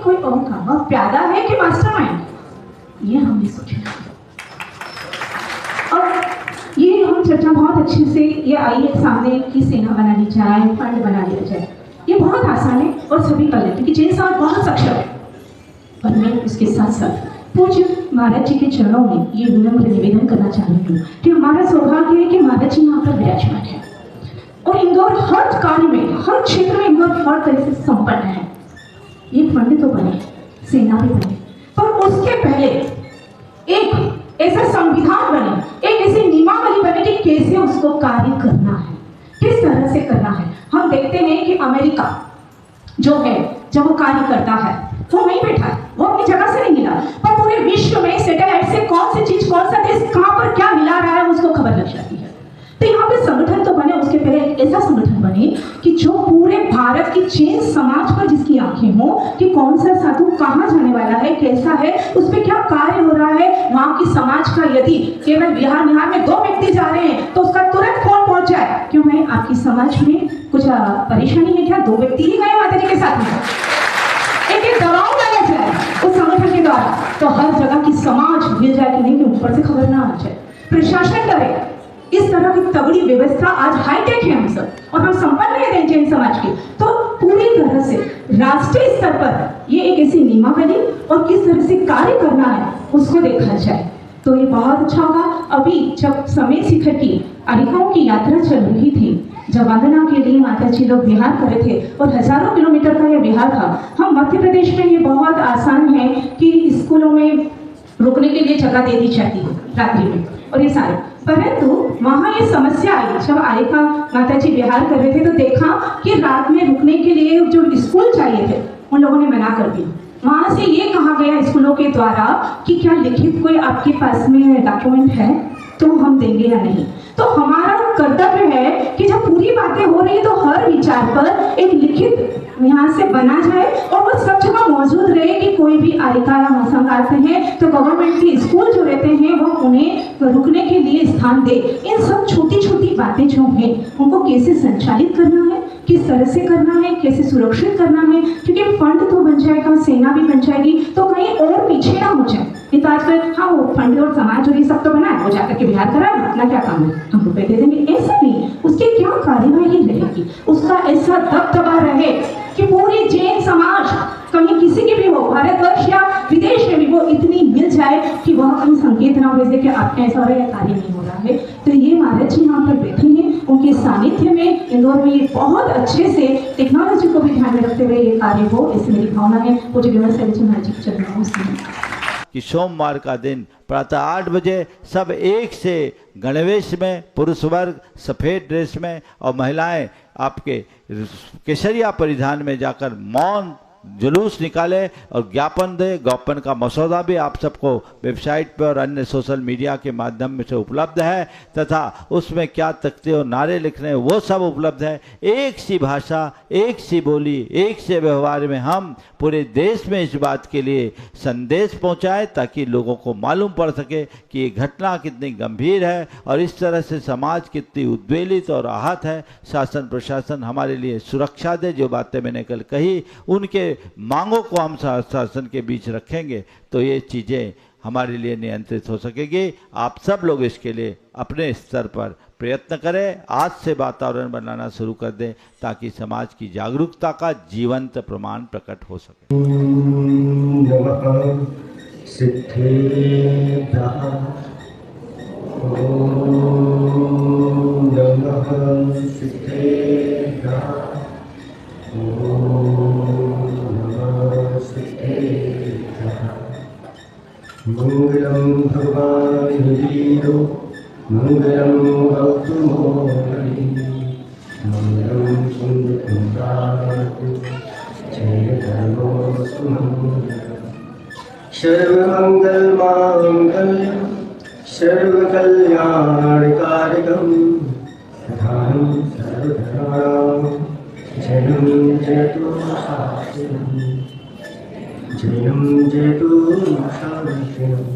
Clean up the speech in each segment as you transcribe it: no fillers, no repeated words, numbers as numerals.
कोई और काम, वह प्यादा है कि मास्टरमाइंड, ये हमने सोचा। और ये हम चर्चा बहुत अच्छे से ये आई है सामने कि सेना बना ली जाए, फंड बना लिया जाए, ये बहुत आसान है और सभी कर लेते हैं कि जैन साहब बहुत सक्षम है। पर मैं इसके साथ साथ पूज्य महाराज जी के चरणों में ये विनम्र निवेदन करना चाहती हूँ कि हमारा सौभाग्य है कि महाराज जी यहाँ पर विराजमान है और इंदौर हर कार्य में, हर क्षेत्र में इंदौर हर तरह से संपन्न है। ये फंड तो बने, सेना भी बने, पर उसके पहले एक ऐसा संविधान बने, एक ऐसी नियमावली बने कि कैसे उसको कार्य करना है, किस तरह से करना है। हम देखते हैं कि अमेरिका जो है, जब वो कार्य करता है वो वहीं बैठा है, वो अपनी जगह से नहीं हिला, पर पूरे विश्व में सैटेलाइट से कौन सी चीज, कौन सा देश कहां पर क्या हिला रहा है उसको खबर लग जाती है। तो यहाँ पे संगठन तो बने, उसके पहले एक ऐसा संगठन बने कि जो पूरे भारत की जैन समाज पर जिसकी आंखें हो कि कौन सा साधु कहाँ जाने वाला है, कैसा है, उस पर क्या कार्य हो रहा है, वहाँ की समाज का यदि केवल बिहार में 2 व्यक्ति जा रहे हैं तो उसका तुरंत फोन पहुंच जाए, क्यों है आपकी समाज में कुछ परेशानी है क्या, 2 व्यक्ति ही गए माता जी के साथ में, एक दबाव डाला जाए उस संगठन के द्वारा, तो हर जगह की समाज मिल जाए कि नहीं, कि ऊपर से खबर ना आ जाए, प्रशासन करे। इस तरह की तगड़ी व्यवस्था आज हाईटेक है हम सब, और हम संपन्न है जैन समाज की, तो पूरी तरह से राष्ट्रीय स्तर पर ये एक ऐसी नियमावली और किस तरह से कार्य करना है उसको देखा जाए तो ये बहुत अच्छा होगा। अभी जब समय शिखर की अरिकाओं की यात्रा चल रही थी, जब वंदना के लिए माता जी लोग विहार कर रहे थे और हजारों किलोमीटर का यह विहार था। हम मध्य प्रदेश में ये बहुत आसान है कि स्कूलों में रुकने के लिए जगह दे दी जाती है रात्रि में और ये सारे, परंतु वहाँ ये समस्या आई जब आरिका माता जी विहार कर रहे थे तो देखा कि रात में रुकने के लिए जो स्कूल चाहिए थे उन लोगों ने मना कर दिया। वहाँ से ये कहा गया स्कूलों के द्वारा कि क्या लिखित कोई आपके पास में डॉक्यूमेंट है तो हम देंगे या नहीं। तो हमारा कर्तव्य है कि जब पूरी बातें हो रही है तो हर विचार पर एक लिखित यहाँ से बना जाए और वो सब जगह मौजूद रहे कि कोई भी आरिका या मसंग आते हैं तो गवर्नमेंट के स्कूल जो रहते हैं वो उन्हें रुकने के लिए स्थान दे। इन सब छोटी छोटी बातें जो हैं उनको कैसे संचालित करना है, किस तरह से करना है, कैसे सुरक्षित करना है, क्योंकि फंड तो बन जाएगा, सेना भी बन जाएगी, तो कहीं और पीछे ना हो जाए। नहीं तो आजकल हाँ वो फंड और समाज और ये सब तो बना है, वो जाकर के बिहार करा अपना क्या काम है, हम रुपए दे देंगे, ऐसा नहीं। उसकी क्या कार्यवाही रहेगी, उसका ऐसा दबदबा रहे कि पूरी जैन समाज कहीं किसी की भी हो, भारतवर्ष या विदेश में भी वो इतनी मिल जाए कि वह कहीं संकेत ना भेजे कि आपका ऐसा हो रहा है, कार्य नहीं हो रहा है। तो ये महाराज जी यहाँ पर बैठे हैं, उनके सानिध्य में इंदौर में ये बहुत अच्छे से टेक्नोलॉजी को भी ध्यान में रखते हुए ये कार्य हो, ऐसी मेरी भावना है। पूज्य विमल शैलेश महाराज जी के चरणों में कि सोमवार का दिन प्रातः 8 बजे सब एक से गणवेश में, पुरुष वर्ग सफ़ेद ड्रेस में और महिलाएं आपके केसरिया परिधान में जाकर मौन जुलूस निकाले और ज्ञापन दे। ज्ञापन का मसौदा भी आप सबको वेबसाइट पर और अन्य सोशल मीडिया के माध्यम से उपलब्ध है, तथा उसमें क्या तख्ते और नारे लिखने वो सब उपलब्ध है। एक सी भाषा, एक सी बोली, एक से व्यवहार में हम पूरे देश में इस बात के लिए संदेश पहुंचाएं ताकि लोगों को मालूम पड़ सके कि ये घटना कितनी गंभीर है और इस तरह से समाज कितनी उद्वेलित और आहत है। शासन प्रशासन हमारे लिए सुरक्षा दे। जो बातें मैंने कल कही उनके मांगों को हम शासन के बीच रखेंगे तो ये चीज़ें हमारे लिए नियंत्रित हो सकेगी। आप सब लोग इसके लिए अपने स्तर पर प्रयत्न करें, आज से वातावरण बनाना शुरू कर दें ताकि समाज की जागरूकता का जीवंत प्रमाण प्रकट हो सके। मंगलम भगवान वीरो मंगलम भक्तमोहनी मंगलम सुंदरकांत जय धर्मो सुमंगलम सर्वमंगल मांगल्यम सर्वकल्याणकारिकम प्रधानं सर्वधर्माणां जयं जयतु शास्त्रम् जयं जयतु शास्त्रम्।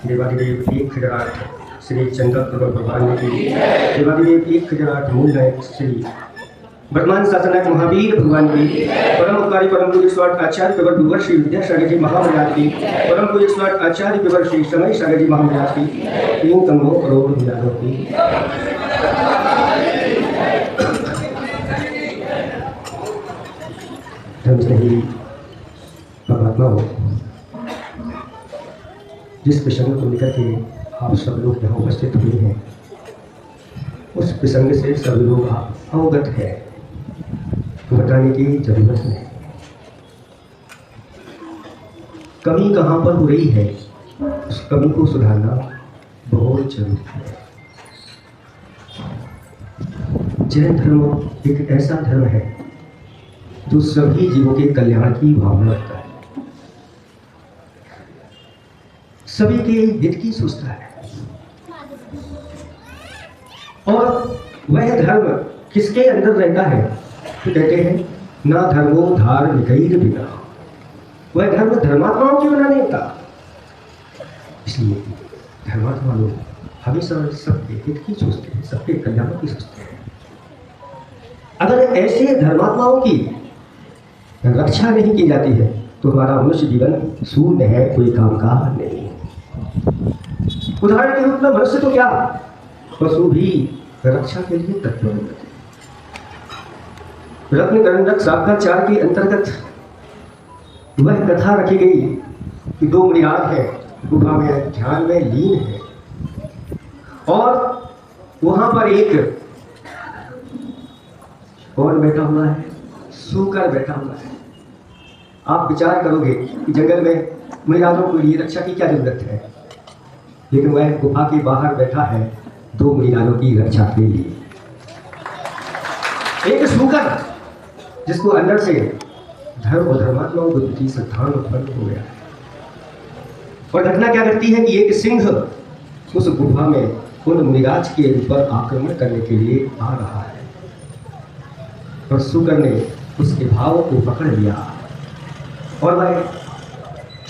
देवादिदेव 1008 श्री चंद्रप्रभा भगवान की देवादिदेव 1008 मूल नायक श्री वर्तमान शासनायक महावीर भगवान की, परम उपकारी परम पूज्य स्वाट आचार्य पेवर गुरुवर श्री विद्यासागर जी महामंडल की, परम पूज्य स्वाट आचार्य पेवर श्री समय सागर जी महामंडल की, 3 करोड़ करोड़ हजारों की। धर्म से ही परमात्मा हो। जिस प्रसंग को लेकर के आप सब लोग यहाँ उपस्थित हुए हैं, उस प्रसंग से सभी लोग अवगत है, बताने की जरूरत नहीं। कमी कहाँ पर हो रही है, उस कमी को सुधारना बहुत जरूरी है। जैन धर्म एक ऐसा धर्म है जो सभी जीवों के कल्याण की भावना रखता है, सभी के हित की सोचता है। और वह धर्म किसके अंदर रहता है तो कहते हैं ना धर्मो धार्मिक बिना, वह धर्म धर्मात्माओं की बना नहीं होता। इसलिए धर्मात्मा लोग हमेशा सबके हित की सोचते हैं, सबके कल्याण की सोचते हैं। अगर ऐसे धर्मात्माओं की रक्षा नहीं की जाती है तो हमारा मनुष्य जीवन शून्य है, कोई काम का नहीं। उदाहरण के रूप में मनुष्य तो क्या, पशु भी रक्षा के लिए तत्पर होते हैं। रत्न गंडक साक्षाचार के अंतर्गत वह कथा रखी गई कि 2 मुनिराज है, गुफा में ध्यान में लीन है, और वहां पर एक कौन बैठा हुआ है, सूकर बैठा हुआ है। आप विचार करोगे कि जंगल में मुनिराजों के लिए रक्षा की क्या जरूरत है, लेकिन वह गुफा के बाहर बैठा है 2 मुनिराजों की रक्षा के लिए। एक सूकर जिसको अंदर से धर्म और धर्मात्माओं के प्रति श्रद्धा उत्पन्न हो गया। और घटना क्या करती है कि एक सिंह उस गुफा में उन मुनिराज के ऊपर आक्रमण करने के लिए आ रहा है, और सूकर ने उसके भाव को पकड़ लिया और वह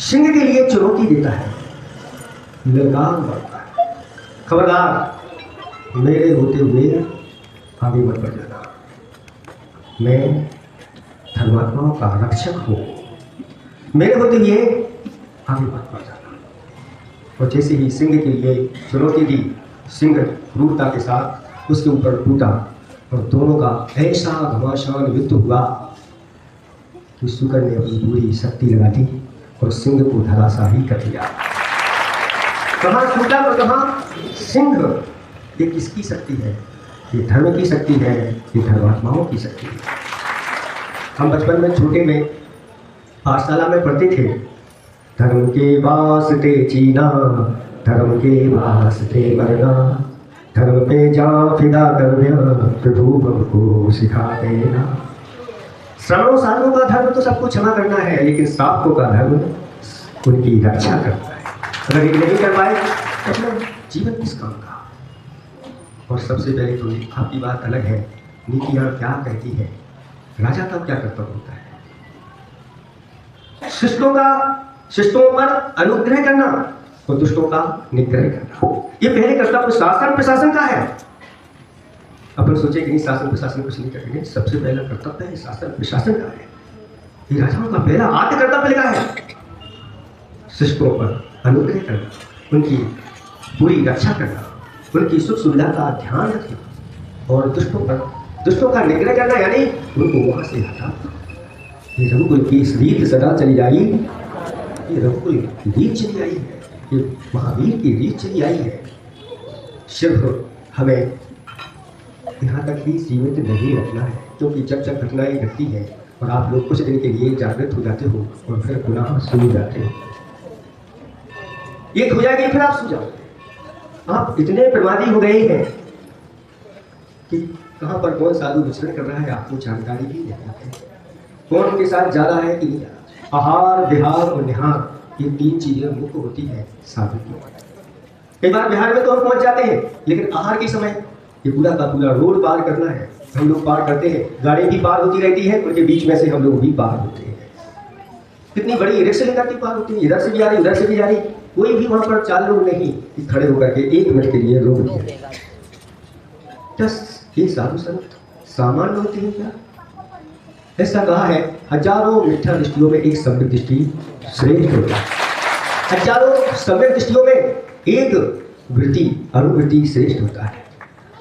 सिंह के लिए चुनौती देता है, ललकार मारता है, खबरदार मेरे होते हुए आगे मत बढ़ जाना, मैं धर्मात्माओं का रक्षक हूँ, मेरे होते हुए आगे मत बढ़ जाना। और जैसे ही सिंह के लिए चुनौती दी, सिंह क्रूरता के साथ उसके ऊपर टूटा और दोनों का ऐसा घमासान युद्ध हुआ कि सूकर ने अपनी पूरी शक्ति लगा दी और सिंह को धराशाही कर दिया। कहाँ सूकर और कहाँ सिंह, ये किसकी शक्ति है? ये धर्म की शक्ति है, ये धर्मात्माओं की शक्ति है। हम बचपन में छोटे में पाठशाला में पढ़ते थे, धर्म के वास्ते जीना, धर्म के वास्ते मरना, धर्म पे जा फिदा करना, प्रभु हमको सिखा देना। श्रवणों साधुओं का धर्म तो सबको क्षमा करना है, लेकिन साधुओं का धर्म उनकी रक्षा करना है। अगर ये नहीं कर पाए तो अपना जीवन किस काम का? और सबसे पहले तो आपकी बात अलग है, नीतियाँ क्या कहती है, राजा का क्या कर्तव्य होता है? शिष्टों पर अनुग्रह करना और दुष्टों का निग्रह करना, ये पहले कर्तव्य शासन प्रशासन का है। अपन सोचे कि नहीं शासन प्रशासन कुछ नहीं करेंगे, सबसे पहला कर्तव्य है शासन प्रशासन का है। ये राजाओं का पहला आद्य कर्तव्य लिखा है, शिष्टों पर अनुग्रह करना, उनकी पूरी रक्षा करना, उनकी सुख सुविधा का ध्यान रखना, और दुष्टों का निग्रह करना, यानी उनको वहां से हटाना। ये रघुकुल की रीत सदा चली आई, ये रघुकुल की रीत चली आई है, ये महावीर की रीत चली आई है। सिर्फ हमें यहाँ तक ही सीमित नहीं रखना है, क्योंकि जब जब घटनाएं घटती है और आप लोग कुछ दिन के लिए जागृत हो जाते हो और फिर पुनः सो जाते हो, ये हो जाएगी फिर आप सो जाओगे। आप इतने प्रमादी हो गए हैं कि कहाँ पर कौन साधु विचरण कर रहा है आपको जानकारी भी नहीं है, कौन उनके साथ जा रहा है कि नहीं जा रहा। आहार विहार और निहार, ये 3 चीजें मुख्य होती है साधु की। कई बार बिहार में तो हम पहुंच जाते हैं, लेकिन आहार के समय ये पूरा का पूरा रोड पार करना है, हम लोग पार करते हैं, गाड़ी भी पार होती रहती है, उनके बीच में से हम लोग भी पार होते हैं। कितनी बड़ी रिक्शा लेकर के पार होती है, इधर से भी आ रही उधर से भी जा रही, कोई भी वहां पर 4 लोग नहीं कि खड़े होकर के 1 मिनट के लिए रोक दिया। बस ये साधु संत सामान्य होते हैं क्या? ऐसा कहा है, हजारों मिथ्या दृष्टियों में एक सम्यक दृष्टि श्रेष्ठ होता है। हजारों सम्यक दृष्टियों में एक वृत्ति अनुवृत्ति श्रेष्ठ होता है।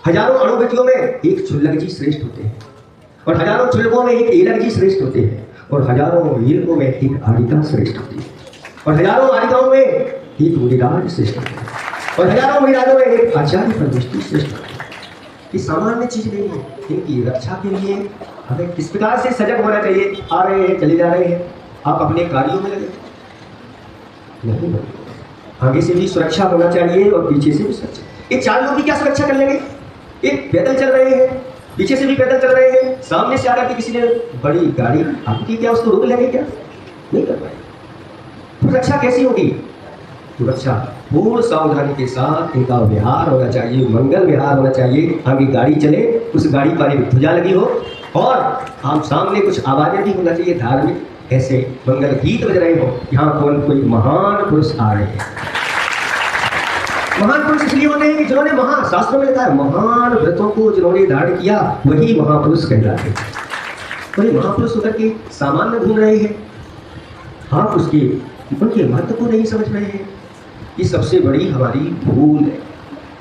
हजारों अनुवृत्तियों में एक क्षुल्लक जी श्रेष्ठ होते हैं, और हजारों क्षुल्लकों में एक एलक जी श्रेष्ठ होते हैं, और हजारों एलकों में एक आरिका श्रेष्ठ होती है, और हजारों आरिकाओं में एक मुनिराज श्रेष्ठ होते हैं, और हजारों मुनिराजों में एक आचार्य परमेष्टि श्रेष्ठ होते हैं। ये सामान्य चीज नहीं है। इनकी रक्षा के लिए हमें किस प्रकार से सजग होना चाहिए? आ रहे हैं, चले जा रहे हैं, आप अपने कार्यों में लगे नहीं लगे। आगे से भी सुरक्षा होना चाहिए और पीछे से भी सुरक्षा। ये चार लोग भी क्या सुरक्षा कर लेंगे? एक पैदल चल रहे हैं, पीछे से भी पैदल चल रहे हैं, सामने से आकर के किसी ने बड़ी गाड़ी आपकी, क्या उसको रोक लेंगे? क्या नहीं कर पाएंगे। तो रक्षा कैसी होगी? सुरक्षा पूर्ण सावधानी के साथ इनका व्यवहार होना चाहिए, मंगल व्यवहार होना चाहिए। आगे गाड़ी चले, उस गाड़ी पर एक ध्वजा लगी हो, और आप सामने कुछ आवाजें भी होना चाहिए धार्मिक, ऐसे मंगल गीत बज रहे हो, यहाँ कोई महान पुरुष आ रहे हैं। महान पुरुष इसलिए होते हैं कि जिन्होंने शास्त्रों में लिखा है, महान व्रतों को जिन्होंने धारण किया वही महापुरुष कहलाते हैं। कोई महापुरुष होकर के सामान्य घूम रहे हैं, आप उनके महत्व को नहीं समझ रहे हैं। ये सबसे बड़ी हमारी भूल है।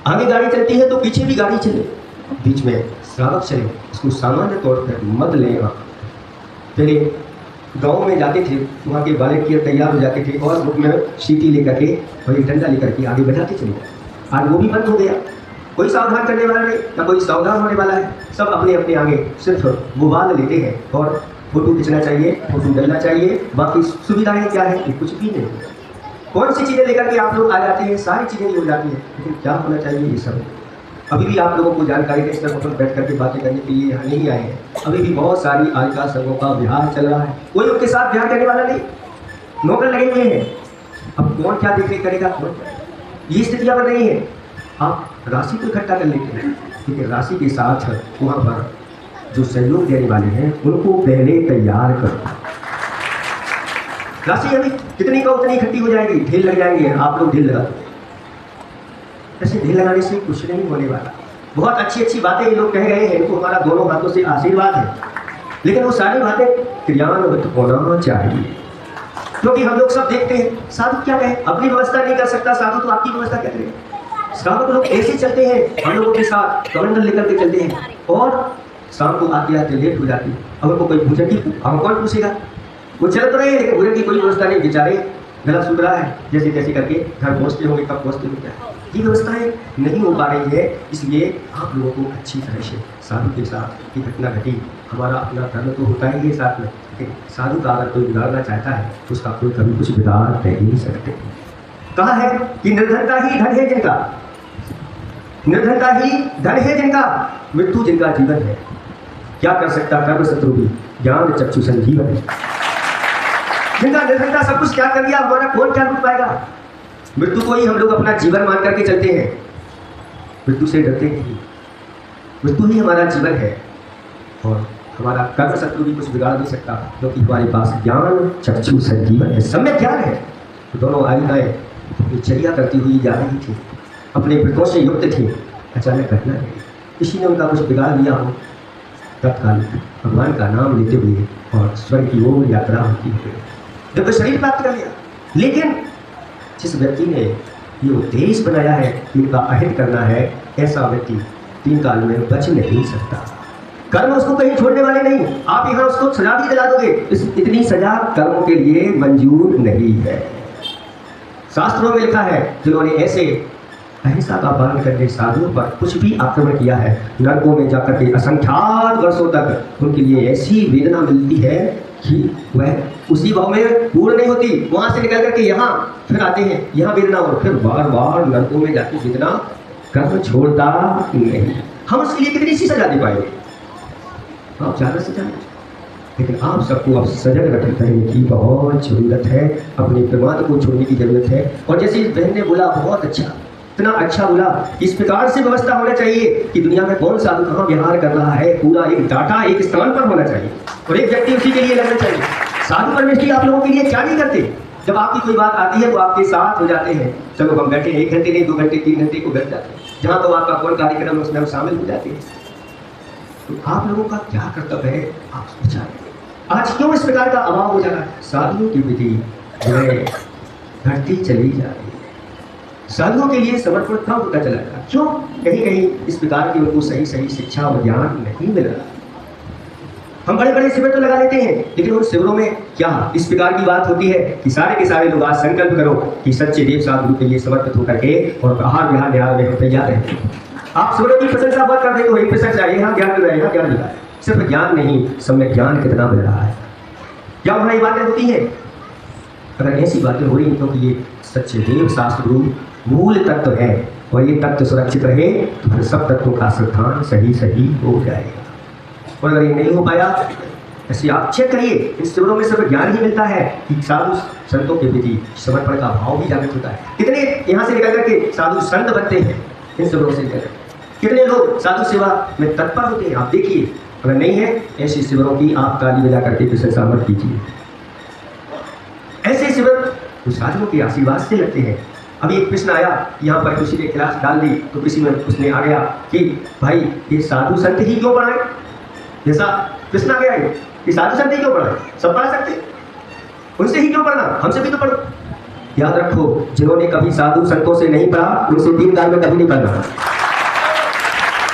आगे गाड़ी चलती है तो पीछे भी गाड़ी चले, बीच में श्रावक चले, इसको सामान्य तौर पर मत लें। पहले गांव में जाते थे, वहाँ के बालक तैयार हो जाते थे और मुख में सीटी लेकर के और एक डंडा लेकर के आगे बढ़ाते चले। आज वो भी बंद हो गया, कोई सावधान करने वाला नहीं, ना कोई सावधान होने वाला है। सब अपने अपने आगे सिर्फ मोबाइल लेते हैं और फोटो खींचना चाहिए, फोटो डालना चाहिए, बाकी सुविधाएं क्या है? कुछ भी नहीं। कौन सी चीज़ें लेकर के आप लोग आ जाते हैं? सारी चीज़ें हो जाती हैं, लेकिन क्या होना चाहिए? ये सब अभी भी आप लोगों को जानकारी के स्तर पर बैठ करके बातें करने के लिए यहाँ नहीं आए हैं। अभी भी बहुत सारी आरिका संघों का विहार चल रहा है, कोई उनके साथ विहार करने वाला नहीं, नौकर लगे हुए हैं। अब कौन क्या देख रेख करेगा? कौन? ये स्थितियाँ बन रही है। आप राशि को इकट्ठा कर लेते हैं, लेकिन राशि के साथ वहाँ पर जो सहयोग देने वाले हैं उनको पहले तैयार करो। राशि अभी कितनी का उतनी इकट्ठी हो जाएगी, ढेर लग जाएंगे, आप लोग ढेर लगा दो। ऐसे ढेर लगाने से कुछ नहीं होने वाला। बहुत अच्छी अच्छी बातें ये लोग कह गए हैं, इनको हमारा दोनों हाथों से आशीर्वाद है, लेकिन वो सारी बातें क्रियान्वित होना चाहिए। क्योंकि हम लोग सब देखते हैं, साधु क्या कहे? अपनी व्यवस्था नहीं कर सकता साधु, तो आपकी व्यवस्था क्या करेगा? श्रावक लोग ऐसे चलते हैं, हम लोगों के साथ कमंडल लेकर के चलते हैं, और शाम को आते आते लेट हो जाती है। अब उनको कोई पूछे कि हम कौन पूछेगा? वो चल तो रहे हैं, लेकिन पूरे की कोई व्यवस्था नहीं, बेचारे गला सूख रहा है, जैसे तैसे करके घर पहुँचते होंगे, कब पहुँचते होंगे, ये व्यवस्थाएं नहीं हो पा रही है। इसलिए आप लोगों को अच्छी तरह से साधु के साथ की घटना घटी। हमारा अपना धर्म तो होता ही है साथ में, लेकिन साधु का अगर कोई बिगाड़ना चाहता है तो उसका कोई कभी कुछ बिगाड़ नहीं सकते। कहा है कि निर्धनता ही धन है जिनका, निर्धनता ही धन है जिनका, मृत्यु जिनका जीवन है। क्या कर सकता कर्म शत्रु भी, ज्ञान चक्षु संजीवन है। जिनका निर्धनता सब कुछ क्या कर दिया, हमारा कौन क्या लूट पाएगा? मृत्यु को ही हम लोग अपना जीवन मान करके चलते हैं, मृत्यु से डरते नहीं। मृत्यु ही हमारा जीवन है, और हमारा कर्म शत्रु भी कुछ बिगाड़ नहीं सकता, क्योंकि हमारे पास ज्ञान चक्षु संजीवन है, सम्यक ज्ञान है। तो दोनों आलिकाएं चर्या करती हुई जा रही थी, अपने व्रतों से युक्त थी। अचानक घटना है, किसी ने उनका कुछ बिगाड़ दिया हो, तत्काल भगवान का नाम लेते हुए और स्वर्ग की ओर यात्रा होती है, जब शरीर प्राप्त कर लिया। लेकिन जिस व्यक्ति ने ये उद्देश्य बनाया है कि उनका अहित करना है, ऐसा व्यक्ति 3 काल में बच नहीं सकता। कर्म उसको कहीं छोड़ने वाले नहीं। आप यहाँ उसको सजा भी दिला दोगे, इतनी सजा कर्मों के लिए मंजूर नहीं है। शास्त्रों में लिखा है, जिन्होंने ऐसे अहिंसा का पालन करके साधुओं पर कुछ भी आक्रमण किया है, नरकों में जाकर के असंख्यात वर्षों तक उनके लिए ऐसी वेदना मिलती है कि वह उसी भाव में पूर्ण नहीं होती। वहां से निकल करके यहाँ फिर आते हैं, यहाँ वेदना, और फिर बार बार नरकों में जाके वेदना कर्म छोड़ता नहीं। हम उसके लिए कितनी सी सजा दे पाएंगे? आप ज़्यादा सजा नहीं, लेकिन आप सबको अब सजग रखने की बहुत ज़रूरत है, अपने प्रमाद को छोड़ने की ज़रूरत है। और जैसे इस बहन ने बोला, बहुत अच्छा, इतना अच्छा बोला, इस प्रकार से व्यवस्था होना चाहिए कि दुनिया में कौन साधु कहाँ व्यवहार कर रहा है, पूरा एक डाटा एक स्थान पर होना चाहिए, और एक व्यक्ति उसी के लिए लगना चाहिए। साधु परमेष्ठी आप लोगों के लिए क्या नहीं करते? जब आपकी कोई बात आती है तो आपके साथ हो जाते हैं, चलो हम बैठे 1 घंटे नहीं 2 घंटे 3 घंटे को बैठ जाते हैं, जहाँ तो आपका कौन कार्यक्रम है उसमें हम शामिल हो जाते हैं। तो आप लोगों का क्या कर्तव्य है, आप विचारें। आज क्यों इस प्रकार का अभाव हो जा रहा है? साधुओं की विधि जो है घटती चली जा रही है। साधुओं के लिए समर्पण कम होता चला जा रहा है। क्यों? कहीं कहीं इस प्रकार की उनको सही सही शिक्षा और ज्ञान नहीं मिल रहा। हम बड़े बड़े शिविर तो लगा लेते हैं, लेकिन उन शिविरों में क्या इस प्रकार की बात होती है कि सारे के सारे लोग आज संकल्प करो कि सच्चे देव साधु के लिए समर्पित होकर के और आहार विहार न्याय में हम तैयार हैं। आप शिविरों की प्रशंसा बहुत कर रहे हो, एक प्रशंसा है, यहाँ ज्ञान मिल रहा है, यहाँ ज्ञान मिल रहा है। सिर्फ ज्ञान नहीं, सम्यक ज्ञान कितना मिल रहा है। क्या वहाँ ये बातें होती हैं? अगर ऐसी बातें हो रही हैं क्योंकि ये सच्चे देव शास्त्र मूल तत्व है और ये तत्व सुरक्षित रहे तो फिर सब तत्वों का सिद्धांत सही सही हो जाएगा। और अगर ये नहीं हो पाया, ऐसे आप चेक करिए, इन शिविरों में सिर्फ ज्ञान ही मिलता है कि साधु संतों के प्रति समर्पण का भाव भी जागृत होता है। कितने यहाँ से निकल करके साधु संत बनते हैं इन शिविरों से निकल करके? कितने लोग साधु सेवा में तत्पर होते हैं? आप देखिए, अगर नहीं है ऐसे शिविरों की आप ताली बजा करके प्रशंसा मत कीजिए। ऐसे शिविर तो साधुओं के आशीर्वाद से लगते हैं। अभी एक प्रश्न आया यहाँ पर, किसी ने क्लास डाल दी तो किसी में उसने आ गया कि भाई ये साधु संत ही क्यों पढ़ाए? जैसा प्रश्न आ गया है कि साधु संत ही क्यों पढ़ाए? सब पढ़ा सकते, उनसे ही क्यों पढ़ना, हमसे भी तो पढ़ो। याद रखो, जिन्होंने कभी साधु संतों से नहीं पढ़ा उनसे दीनदार में कभी नहीं पढ़ना।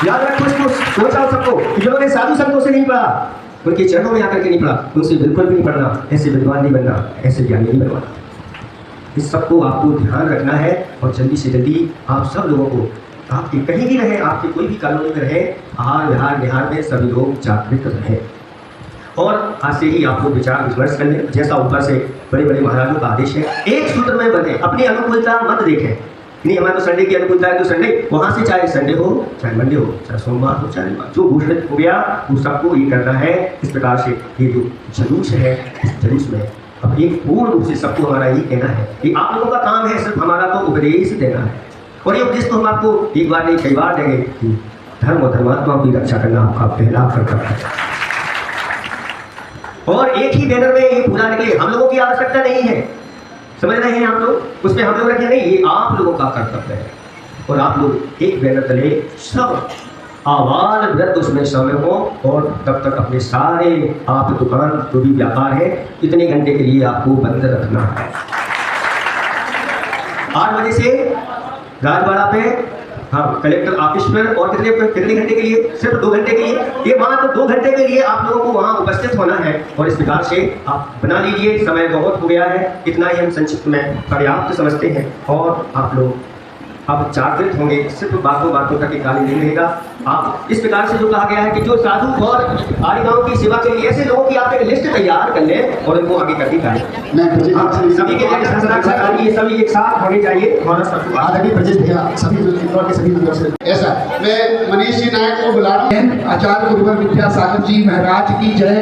याद रखो इसको, सोचा सबको, जिन्होंने साधु संतों से नहीं पढ़ा, उनके चरणों में आकर के नहीं पढ़ा, उनसे बिल्कुल भी नहीं पढ़ना। ऐसे विद्वान नहीं बनना, ऐसे ज्ञानी नहीं बनना। इस सबको आपको ध्यान रखना है और जल्दी से जल्दी आप सब लोगों को, आपके कहीं भी रहे, आपके कोई भी कॉलोनी में रहे, आहार विहार निहार में सभी लोग जागृत रहे। और आज से ही आप लोग विचार विमर्श कर लें, जैसा ऊपर से बड़े बड़े महाराजों का आदेश है, एक सूत्र में बने, अपनी अनुकूलता मत देखें। नहीं, हमारे तो संडे की अनुकूलता है तो संडे, वहाँ से चाहे संडे हो, चाहे मंडे हो, चाहे सोमवार हो, चाहे जो घोषित हो गया वो सबको ये करना है। इस प्रकार से ये जो जुलूस है, इस जुलूस में अब एक पूर्ण रूप से सबको हमारा ये कहना है कि आप लोगों का काम है सिर्फ हमारा तो उपदेश देना है। और ये उपदेश तो हम आपको एक बार नहीं कई बार देंगे कि धर्म और धर्मात्माओं की रक्षा करना आपका पहला कर्तव्य है। और एक ही बैनर में ये पूरा निकले, हम लोगों की आवश्यकता नहीं है, समझ रहे हैं आप लोग? उसमें हम लोग रखें नहीं, ये आप लोगों का कर्तव्य है। और आप लोग एक बैनर तले सब आवाज वृद्ध उसमें शामिल हो और तब तक अपने सारे आप दुकान जो भी व्यापार है इतने घंटे के लिए आपको बंद रखना है। 8 बजे से राजवाड़ा पे, हाँ, कलेक्टर ऑफिस पर, और कितने घंटे के लिए? सिर्फ 2 घंटे के लिए। ये मात्र 2 घंटे के लिए आप लोगों को वहाँ उपस्थित होना है। और इस प्रकार से आप बना लीजिए, समय बहुत हो गया है, इतना ही हम संक्षिप्त में पर्याप्त समझते हैं। और आप लोग अब जागृत होंगे, सिर्फ बातों बातों तक काली नहीं रहेगा। आप इस प्रकार से जो कहा गया है कि जो साधु और आर्यगांव की सेवा के लिए ऐसे लोगों की आप एक लिस्ट तैयार कर लें और इनको आगे करनी चाहिए। सभी के लिए सभी एक साथ होने चाहिए। ऐसा मैं मनीष जी नायक को बुला रहा हूँ। आचार्य गुरुवर विद्यासागर जी महाराज की जय,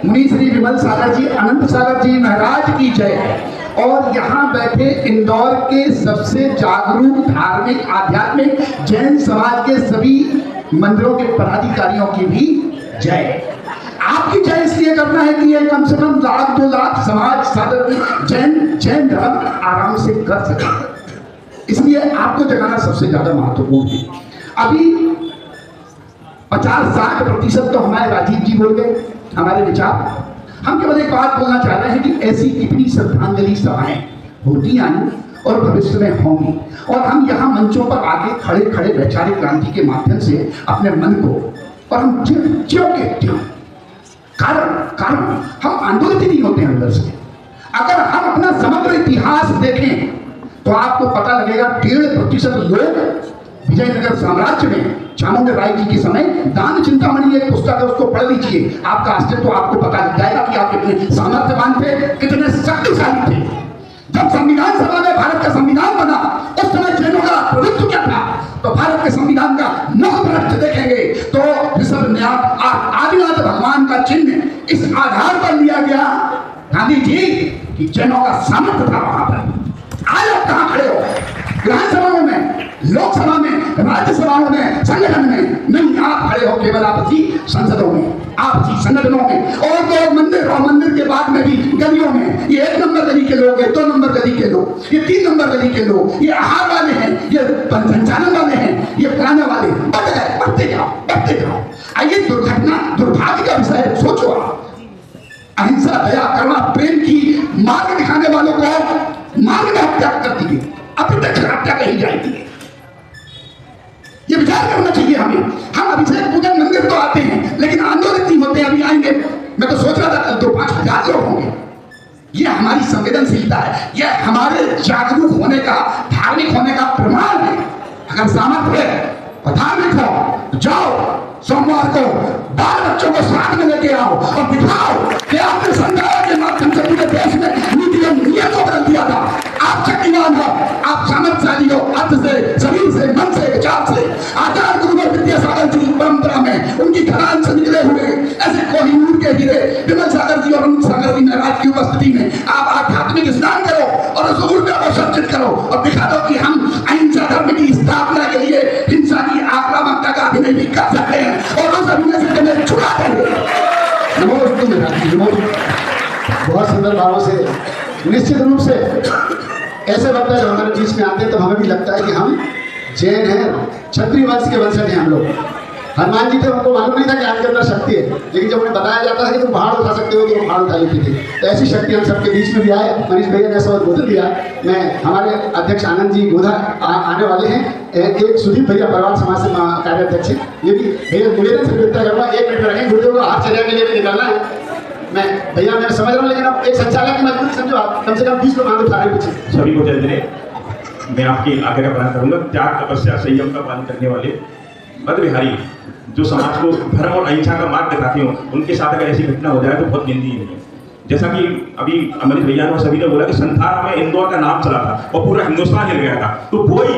मुनि श्री विमल सागर जी, अनंत सागर जी महाराज की जय। और यहाँ बैठे इंदौर के सबसे जागरूक धार्मिक आध्यात्मिक जैन समाज के सभी मंदिरों के पदाधिकारियों की भी जय। आपकी जय इसलिए करना है कि ये कम से कम 1-2 लाख समाज साधक जैन धर्म आराम से कर सके, इसलिए आपको जगाना सबसे ज्यादा महत्वपूर्ण है। अभी 50-60% तो हमारे राजीव जी बोल गए हमारे विचार। हम केवल एक बात बोलना चाह रहे हैं कि ऐसी कितनी श्रद्धांजलि सभाएं होती आई और भविष्य में होंगी, और हम यहाँ मंचों पर आगे खड़े खड़े वैचारिक क्रांति के माध्यम से अपने मन को, और हम ज्यों के त्यों, कारण हम आंदोलित नहीं होते अंदर से। अगर हम अपना समग्र इतिहास देखें तो आपको पता लगेगा 1.5% लोग विजयनगर साम्राज्य में चामुंडा राय जी के समय, दान चिंतामणि एक पुस्तक है, उसको पढ़ लीजिए, आपका अस्तित्व आपको पता लग जाएगा कि आप कितने सामर्थ्यवान थे, कितने शक्तिशाली थे। जब संविधान सभा में भारत का संविधान बना उस समय जैनों का प्रभुत्व क्या था? तो भारत के संविधान का मुख पृष्ठ देखेंगे तो आदिनाथ भगवान का चिन्ह इस आधार पर लिया गया गांधी जी कि जैनों का सामर्थ्य था वहां पर। आज आप कहां खड़े हो? विधानसभाओं में, लोकसभा में, राज्यसभाओं में, संगठन में नहीं, आप खड़े हो केवल आपसी संसदों में, आपसी संगठनों में, और तो मंदिर और मंदिर के बाद में भी गलियों में। ये 1 नंबर गली के लोग, ये 2 नंबर गली के लोग, ये 3 नंबर गली के लोग, ये आहार वाले हैं, ये संचालन वाले हैं, ये फलाने वाले, बढ़ते जाओ। आइए, दुर्घटना दुर्भाग्य का विषय है। सोचो आप, अहिंसा, दया, करुणा, प्रेम की मार्ग दिखाने वालों को मार्ग में हत्या कर दी गई, अप्रत्यक्ष हत्या कही जाएगी। ये विचार करना चाहिए हमें। हम अभिषेक पूजन मंदिर तो आते हैं, लेकिन आंदोलित नहीं होते। अभी आएंगे, मैं तो सोच रहा था कल 2-5 हजार लोग होंगे। ये हमारी संवेदनशीलता है, यह हमारे जागरूक होने का, धार्मिक होने का प्रमाण है। अगर सामर्थ्य है और धार्मिक हो, जाओ सोमवार को बाल बच्चों को साथ में लेके आओ और दिखाओ कि आपने संघर्ष के माध्यम से पूरे देश में नीति और नियम को बदल दिया था। आप शक्तिमान हो, आप सामर्थ्यशाली हो, अर्थ से, शरीर से, मन से, विचार से। आचार्य गुरु विद्यासागर जी परंपरा में उनकी खदान से निकले हुए ऐसे कोहिनूर के हीरे विमल सागर जी और अनंत सागर जी महाराज की उपस्थिति में आप आध्यात्मिक स्नान करो और उस ऊर्जा को संचित करो और दिखा दो कि हम अहिंसा धर्म की स्थापना के लिए हिंसा की आक्रामकता का अभिनय भी कर सकते हैं और उस अभिनय से हमें छुड़ा देंगे। नमोस्तु मेधावी, बहुत सुंदर भावों से, निश्चित रूप से ऐसे वक्त जब हमारे बीच में आते हैं तो हमें भी लगता है कि हम जैन हैं, क्षत्रिय वंश के वंशज हैं हम लोग। हनुमान जी थे, उनको मालूम नहीं था कि आपके अंदर शक्ति है, लेकिन जब उन्हें बताया जाता है कि तुम पहाड़ उठा सकते हो तो वो पहाड़ उठा लेते थे। तो ऐसी शक्ति हम सबके बीच में भी आए। मनीष भैया ने ऐसा उद्बोधन दिया। मैं हमारे अध्यक्ष आनंद जी गोधा आने वाले हैं, एक सुदीप भैया परिवार समाज से कार्याध्यक्ष हैं, ये भी भैया निवेदन से विनती करूँगा 1 मिनट रखें, गुरुदेव को हाथ चर्या के लिए भी निकलना है। मैं भैया मैं समझ रहा हूँ, लेकिन अब एक संचालक की मजबूरी समझो, आप कम से कम 20 लोग आगे उठा रहे पीछे। सभी को जय जिने, मैं आपकी आज्ञा का पालन करूंगा। त्याग, तपस्या, संयम का पालन करने वाले मद विहारी जो समाज को धर्म और अहिंसा का मार्ग दिखाते हो, उनके साथ अगर ऐसी घटना हो जाए तो बहुत निंदनीय है। जैसा कि अभी अमृत भैया और सभी ने बोला कि संथाल में इंदौर का नाम चला था और पूरा हिंदुस्तान हिल गया था, तो वही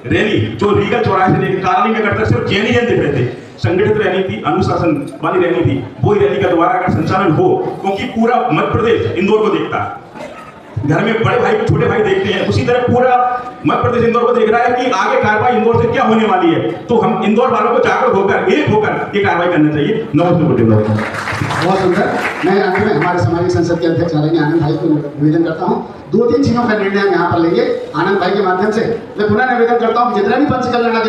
रैली जो रीगल चौराहे से लेकर कालनी में करते सिर्फ जैन ही दिख रहे थे, संगठित रैली थी, अनुशासन वाली रैली थी। वही रैली का दोबारा अगर संचालन हो, क्योंकि पूरा मध्य प्रदेश इंदौर को देखता है, घर में बड़े भाई को छोटे भाई देखते हैं, उसी तरह पूरा मध्य प्रदेश इंदौर को देख रहा है कि आगे कार्रवाई इंदौर से क्या होने वाली है। तो हम इंदौर वालों को जागरूक होकर, एक होकर ये कार्रवाई करना चाहिए। नमस्ते। बहुत सुंदर। मैं अंत में हमारे सामाजिक संसद के अध्यक्ष आदरणीय आनंद भाई को निवेदन करता हूँ, 2-3 चीजों का निर्णय हम यहाँ पर लेंगे आनंद भाई के माध्यम से। मैं पुनः निवेदन करता हूँ जितना भी पंच कल्याण